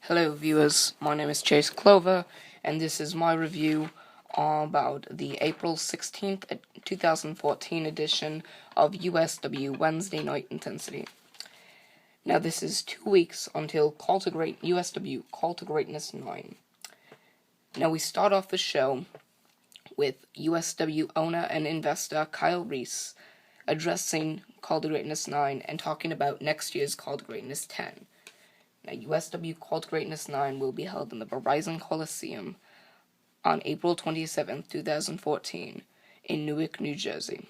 Hello viewers, my name is Chase Clover, and this is my review about the April 16th, 2014 edition of USW Wednesday Night Intensity. Now this is 2 weeks until USW Call to Greatness 9. Now we start off the show with USW owner and investor Kyle Reese addressing Call to Greatness 9 and talking about next year's Call to Greatness 10. Now, USW Call to Greatness 9 will be held in the Verizon Coliseum on April 27, 2014, in Newark, New Jersey.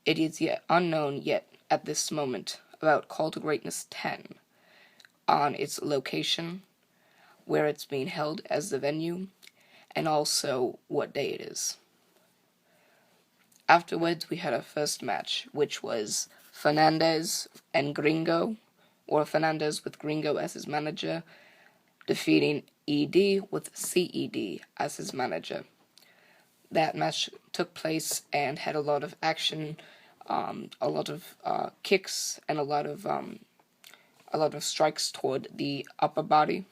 It is yet unknown at this moment about Call to Greatness 10, on its location, where it's being held as the venue, and also what day it is. Afterwards, we had our first match, which was Fernandez and Gringo, or Fernandez with Gringo as his manager, defeating ED with CED as his manager. That match took place and had a lot of action, a lot of kicks, and a lot of strikes toward the upper body.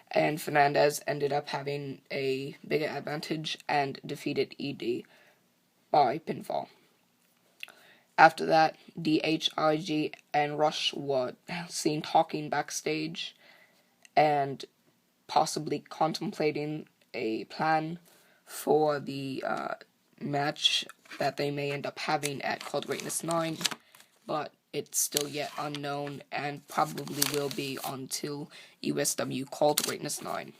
And Fernandez ended up having a bigger advantage and defeated ED by pinfall. After that, DHIG and Rush were seen talking backstage and possibly contemplating a plan for the match that they may end up having at Call to Greatness 9, but it's still yet unknown and probably will be until USW Call to Greatness 9.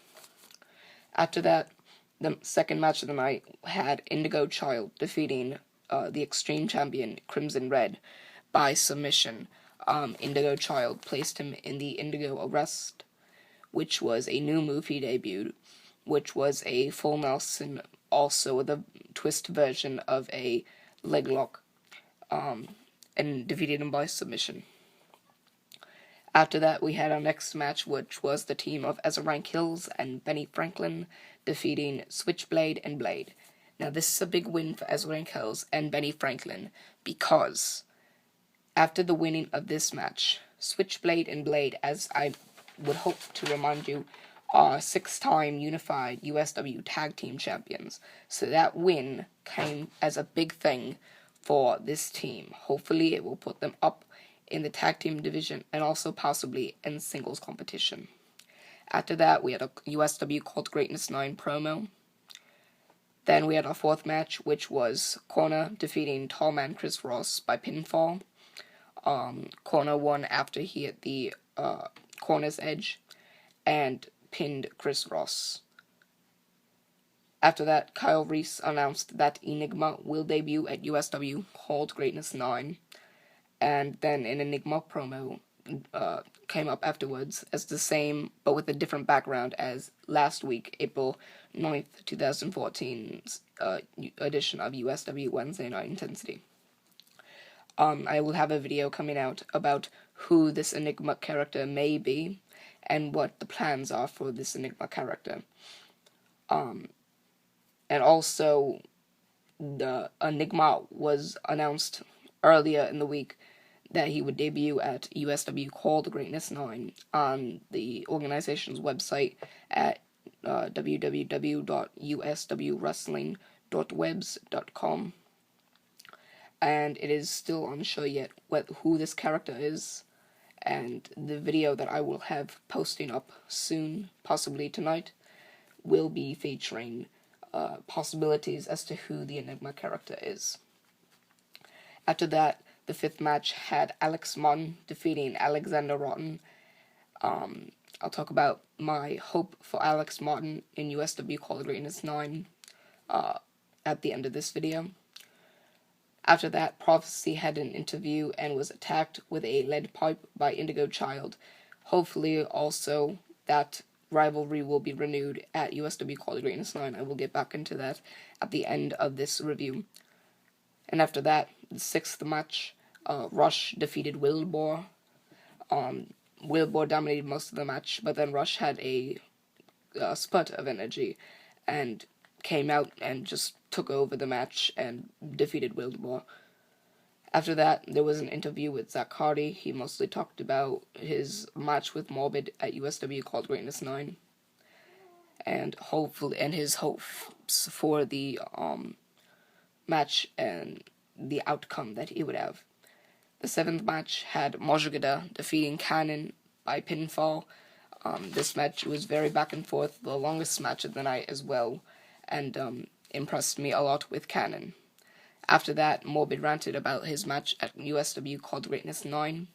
After that, the second match of the night had Indigo Child defeating the Extreme Champion, Crimson Red, by submission. Indigo Child placed him in the Indigo Arrest, which was a new move he debuted, which was a full Nelson, also the twist version of a leg lock, and defeated him by submission. After that, we had our next match, which was the team of Ezra Hills and Benny Franklin defeating Switchblade and Blade. Now, this is a big win for Ezra Hills and Benny Franklin, because after the winning of this match, Switchblade and Blade, as I would hope to remind you, are 6-time unified USW Tag Team Champions. So that win came as a big thing for this team. Hopefully, it will put them up in the Tag Team division and also possibly in singles competition. After that, we had a USW Call to Greatness 9 promo. Then we had our fourth match, which was Corner defeating Tall Man Chris Ross by pinfall. Corner won after he hit the corner's edge and pinned Chris Ross. After that, Kyle Reese announced that Enigma will debut at USW Call to Greatness 9, and then an Enigma promo came up afterwards as the same, but with a different background as last week, April 9th, 2014's edition of USW Wednesday Night Intensity. I will have a video coming out about who this Enigma character may be and what the plans are for this Enigma character. And also, the Enigma was announced earlier in the week that he would debut at USW Call to Greatness 9 on the organization's website at www.uswwrestling.webs.com. And it is still unsure yet who this character is, and the video that I will have posting up soon, possibly tonight, will be featuring possibilities as to who the Enigma character is. After that, the fifth match had Alex Martin defeating Alexander Rotten. I'll talk about my hope for Alex Martin in USW Call to Greatness 9 at the end of this video. After that, Prophecy had an interview and was attacked with a lead pipe by Indigo Child. Hopefully, also, that rivalry will be renewed at USW Call to Greatness 9. I will get back into that at the end of this review. And after that, the sixth match, Rush defeated Wilbur. Wilbur dominated most of the match, but then Rush had a spurt of energy and came out and just took over the match and defeated Wilbur. After that, there was an interview with Zach Hardy. He mostly talked about his match with Morbid at USW called Greatness 9, and his hopes for the match and the outcome that he would have. The 7th match had Mojigada defeating Cannon by pinfall. This match was very back and forth, the longest match of the night as well, and impressed me a lot with Cannon. After that, Morbid ranted about his match at USW called Greatness 9,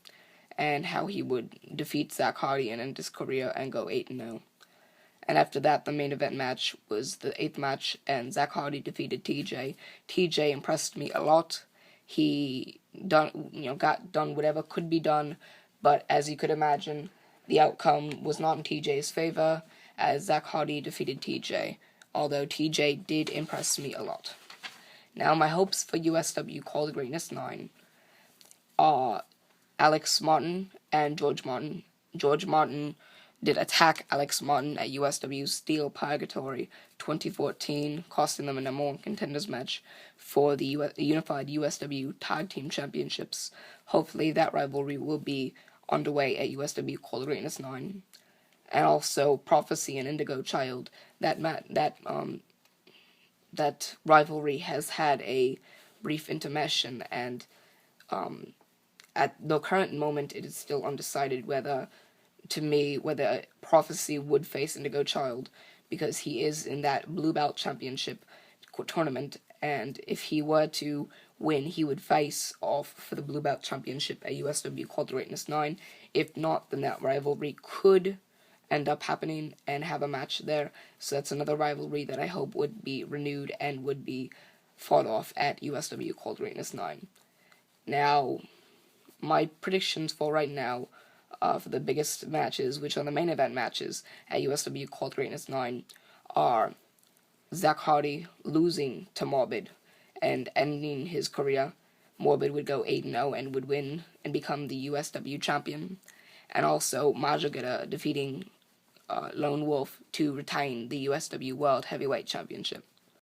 and how he would defeat Zach Hardy and end his career and go 8-0. And after that, the main event match was the 8th match, and Zach Hardy defeated TJ. TJ impressed me a lot. He got done whatever could be done, but as you could imagine, the outcome was not in TJ's favor, as Zach Hardy defeated TJ, although TJ did impress me a lot. Now, my hopes for USW called Greatness 9 are Alex Martin and George Martin. George Martin did attack Alex Martin at USW Steel Purgatory 2014, costing them a number 1 contenders match for the Unified USW Tag Team Championships. Hopefully that rivalry will be underway at USW called Greatness 9. And also Prophecy and Indigo Child. That rivalry has had a brief intermission, and at the current moment it is still undecided whether Prophecy would face Indigo Child, because he is in that Blue Belt Championship tournament, and if he were to win, he would face off for the Blue Belt Championship at USW called Greatness 9. If not, then that rivalry could end up happening and have a match there. So that's another rivalry that I hope would be renewed and would be fought off at USW called Greatness 9. Now, my predictions for right now for the biggest matches, which are the main event matches at USW called Greatness 9, are Zach Hardy losing to Morbid and ending his career. Morbid would go 8-0 and would win and become the USW champion. And also Majagada defeating Lone Wolf to retain the USW World Heavyweight Championship.